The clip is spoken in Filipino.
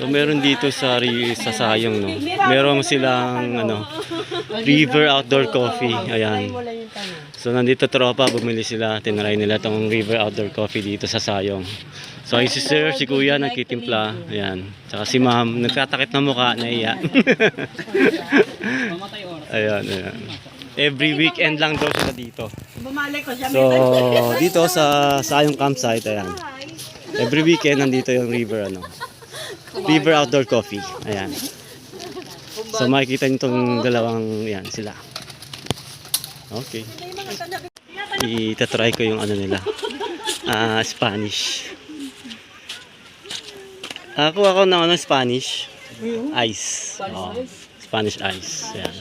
So meron dito sa Sayong, no. Meron silang River Outdoor Coffee. Ayan. So nandito tropa, bumili sila, tinry nila tong River Outdoor Coffee dito sa Sayong. So si sir, si kuya nagtitimpla. Ayan. Tsaka si ma'am, nagtatakip ng mukha, naiya. Ayan, ayan. Every weekend lang daw sila dito. So dito sa Sayong campsite, ayan. Every weekend nandito yung River River Outdoor Coffee. Ayan. So makikita nyo itong dalawang yan sila. Okay. Itatry ko yung nila. Spanish. Ako ng Spanish. Ice. Oh, Spanish ice. Ayan.